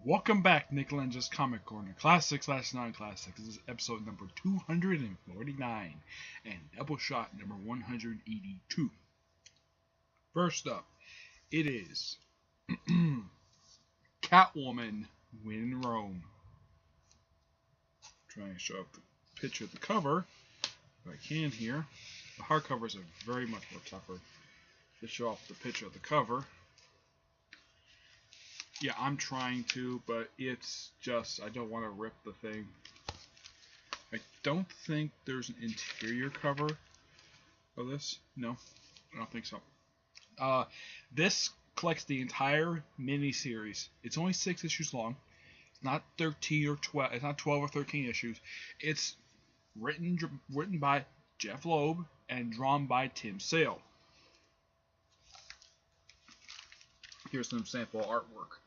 Welcome back, Nick Lenz's Comic Corner, Classic slash Non-Classic. This is episode number 249 and Doubleshot number 182. First up, it is Catwoman When in Rome. Trying to show up the picture of the cover, if I can here. The hardcovers are very much more tougher to show off the picture of the cover. Yeah, I'm trying to, but it's just, I don't want to rip the thing. I don't think there's an interior cover of this. No, I don't think so. This collects the entire miniseries. It's only 6 issues long. It's not 13 or 12. It's not 12 or 13 issues. It's written by Jeff Loeb and drawn by Tim Sale. Here's some sample artwork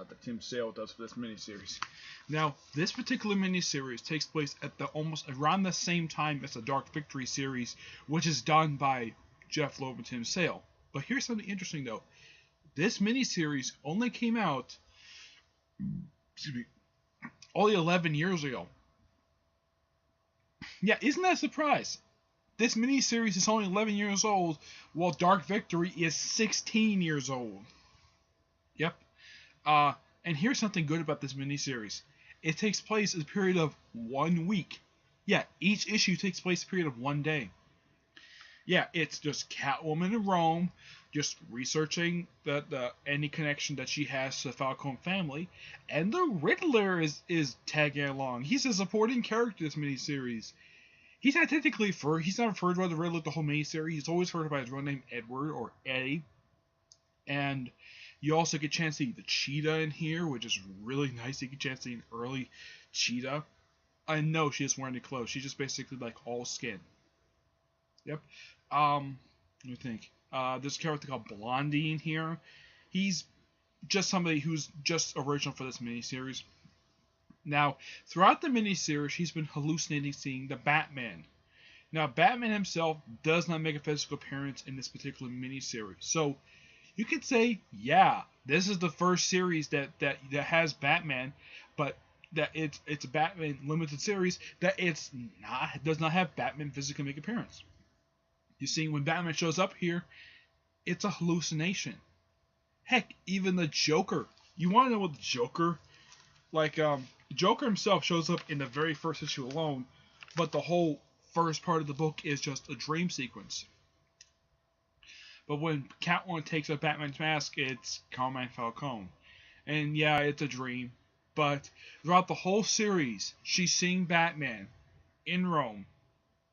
that Tim Sale does for this miniseries. Now, this particular miniseries takes place at almost around the same time as the Dark Victory series, which is done by Jeff Loeb and Tim Sale. But here's something interesting, though. This miniseries only came out, only 11 years ago. Yeah, isn't that a surprise? This miniseries is only 11 years old, while Dark Victory is 16 years old. Yep. And here's something good about this miniseries. It takes place in a period of 1 week. Yeah, each issue takes place in a period of 1 day. Yeah, it's just Catwoman in Rome, just researching any connection that she has to the Falcone family, and the Riddler is tagging along. He's a supporting character in this miniseries. He's not referred to as the Riddler the whole miniseries. He's always referred to by his real name Edward or Eddie. And you also get a chance to see the cheetah in here, which is really nice. You get a chance to see an early cheetah. I know she isn't wearing any clothes. She's just basically like all skin. Yep. Let me think. There's a character called Blondie in here. He's just somebody who's just original for this miniseries. Now, throughout the miniseries, he's been hallucinating seeing the Batman. Now, Batman himself does not make a physical appearance in this particular miniseries. So, you could say, yeah, this is the first series that has Batman, but that it's a Batman limited series that does not have Batman physically make appearance. You see, when Batman shows up here, it's a hallucination. Heck, even the Joker. You want to know what the Joker, Joker himself shows up in the very first issue alone, but the whole first part of the book is just a dream sequence. But when Catwoman takes up Batman's mask, it's Carmine Falcone. And yeah, it's a dream. But throughout the whole series, she's seeing Batman in Rome,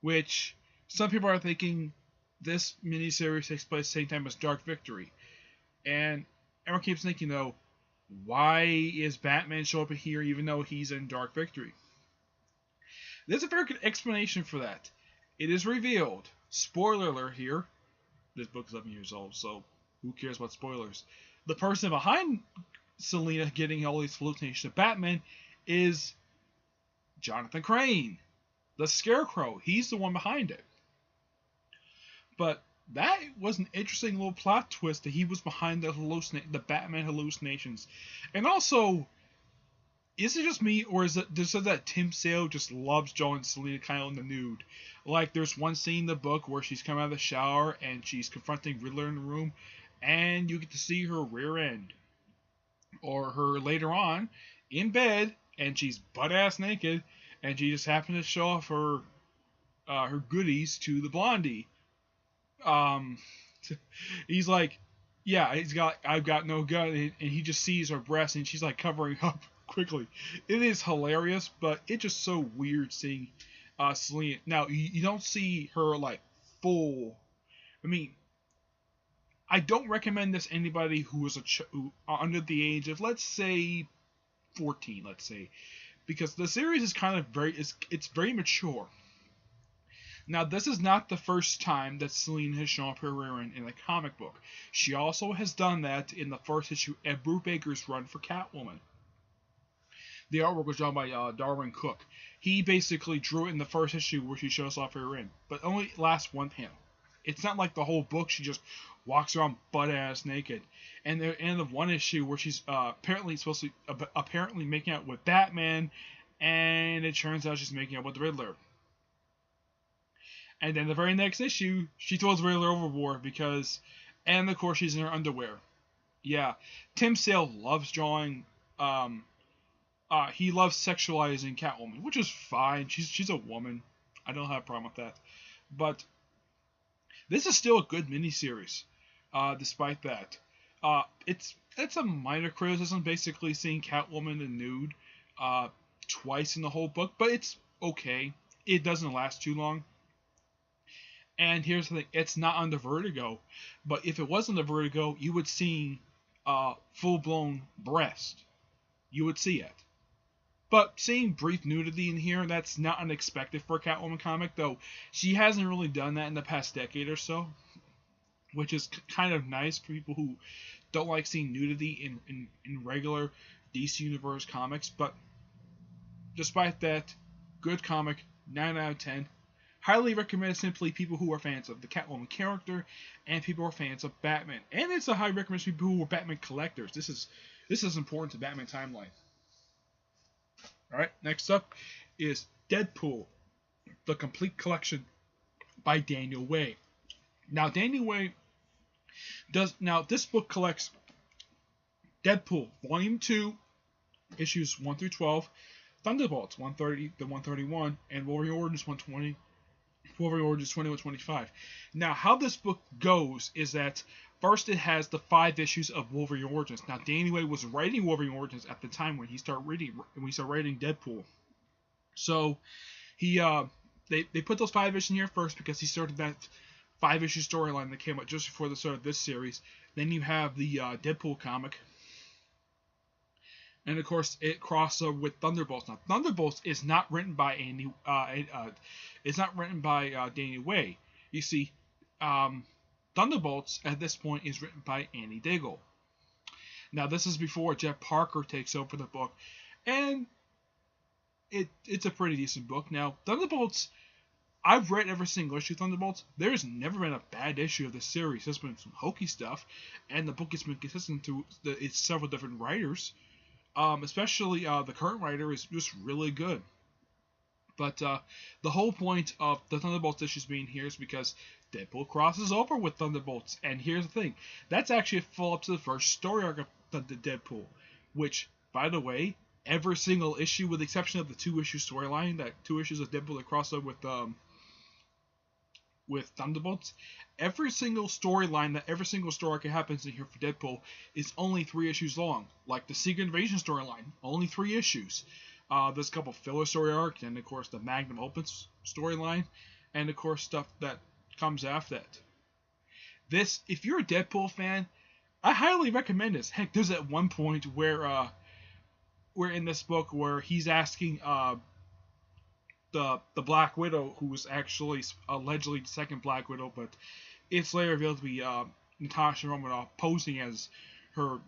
which some people are thinking this miniseries takes place at the same time as Dark Victory. And everyone keeps thinking, though, why is Batman show up here even though he's in Dark Victory? There's a very good explanation for that. It is revealed, spoiler alert here, this book is 11 years old, so who cares about spoilers? The person behind Selina getting all these hallucinations of Batman is Jonathan Crane, the Scarecrow. He's the one behind it. But that was an interesting little plot twist that he was behind the Batman hallucinations. And also, is it just me, or is it just that Tim Sale just loves Joe and Selina kind of in the nude? Like, there's one scene in the book where she's coming out of the shower and she's confronting Riddler in the room, and you get to see her rear end. Or her later on in bed, and she's butt-ass naked, and she just happened to show off her goodies to the Blondie. He's like, yeah, I've got no gun, and he just sees her breasts, and she's like covering up quickly. It is hilarious, but it's just so weird seeing Selina. Now, you don't see her like full. I mean, I don't recommend this to anybody who is under the age of, let's say, 14, let's say, because the series is kind of it's very mature. Now, this is not the first time that Selina has shown up her rear end in a comic book. She also has done that in the first issue of Bruce Baker's run for Catwoman. The artwork was drawn by Darwin Cook. He basically drew it in the first issue where she shows off her rear end, but only lasts one panel. It's not like the whole book she just walks around butt ass naked. And the end of one issue where she's apparently supposed to apparently making out with Batman, and it turns out she's making out with the Riddler. And then the very next issue, she throws Riddler overboard because, and of course she's in her underwear. Yeah, Tim Sale loves drawing. He loves sexualizing Catwoman, which is fine. She's a woman. I don't have a problem with that. But this is still a good miniseries, despite that. It's a minor criticism, basically seeing Catwoman in nude twice in the whole book, but it's okay. It doesn't last too long. And here's the thing, it's not under Vertigo, but if it was under Vertigo, you would see full-blown breast. You would see it. But seeing brief nudity in here, that's not unexpected for a Catwoman comic, though she hasn't really done that in the past decade or so, which is kind of nice for people who don't like seeing nudity in regular DC Universe comics. But despite that, good comic, 9 out of 10. Highly recommend simply people who are fans of the Catwoman character and people who are fans of Batman. And it's a high recommendation for people who are Batman collectors. This is important to Batman timeline. Alright, next up is Deadpool, the complete collection by Daniel Way. Now, Daniel Way this book collects Deadpool, Volume 2, issues 1 through 12, Thunderbolts, 130 to 131, and Wolverine Origins 120. Wolverine Origins 2125. Now, how this book goes is that first it has the 5 issues of Wolverine Origins. Now, Danny Way was writing Wolverine Origins at the time when he started writing Deadpool. So they put those 5 issues in here first because he started that 5-issue storyline that came out just before the start of this series. Then you have the Deadpool comic. And of course, it crosses over with Thunderbolts. Now, Thunderbolts is not written by Danny Way. You see, Thunderbolts at this point is written by Annie Diggle. Now, this is before Jeff Parker takes over the book, and it's a pretty decent book. Now, Thunderbolts, I've read every single issue of Thunderbolts. There's never been a bad issue of the series. There's been some hokey stuff, and the book has been consistent through its several different writers. Especially the current writer is just really good. But the whole point of the Thunderbolts issues being here is because Deadpool crosses over with Thunderbolts. And here's the thing. That's actually a follow-up to the first story arc of the Deadpool. Which, by the way, every single issue, with the exception of the 2-issue storyline, that 2 issues of Deadpool that cross over with Thunderbolts, every single storyline that every single story arc that happens in here for Deadpool is only 3 issues long. Like the Secret Invasion storyline, only 3 issues. There's a couple filler story arcs, and of course the Magnum Opus storyline, and of course stuff that comes after that. This, if you're a Deadpool fan, I highly recommend this. Heck, there's at one point where in this book where he's asking the Black Widow, who was actually allegedly the second Black Widow, but it's later revealed to be Natasha Romanoff posing as her,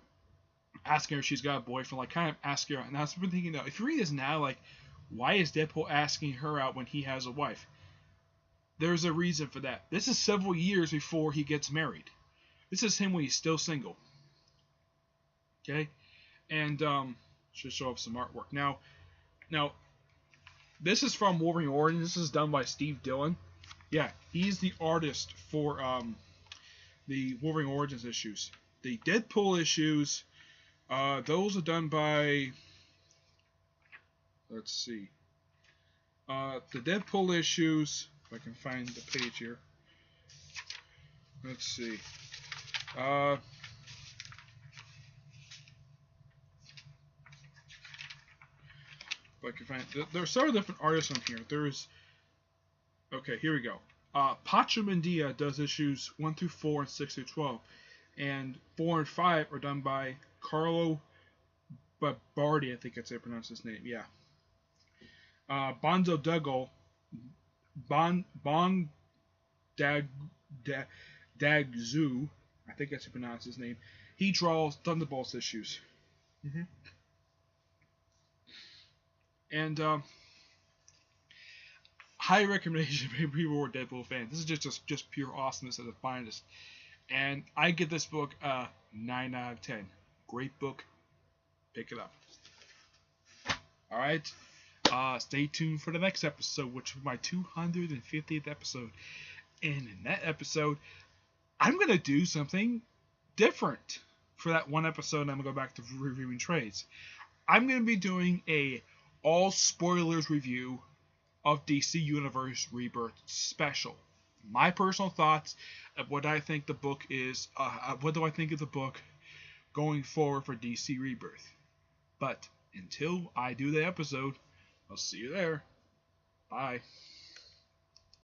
asking her if she's got a boyfriend, like kind of asking her. And I've been thinking, though, if you read this now, like, why is Deadpool asking her out when he has a wife? There's a reason for that. This is several years before he gets married. This is him when he's still single. Okay? And, should show off some artwork. Now, this is from Wolverine Origins. This is done by Steve Dillon. Yeah, he's the artist for the Wolverine Origins issues. The Deadpool issues, those are done by, let's see, the Deadpool issues, if I can find the page here. Let's see. If I can find, there are several different artists on here. Okay, here we go. Pachamandia does issues 1 through 4 and 6 through 12, and 4 and 5 are done by Carlo Bardi. I think that's how you pronounce his name. Yeah. Bonzo Duggal, Dagzu, I think that's how you pronounce his name. He draws Thunderbolts issues. And high recommendation for people who are Deadpool fans. This is just pure awesomeness at the finest. And I give this book a 9 out of 10. Great book. Pick it up. Alright. Stay tuned for the next episode, which is my 250th episode. And in that episode, I'm going to do something different. For that one episode, I'm going to go back to reviewing trades. I'm going to be doing a all spoilers review of DC Universe Rebirth special. My personal thoughts of what I think the book is, what do I think of the book going forward for DC Rebirth. But until I do the episode, I'll see you there. Bye.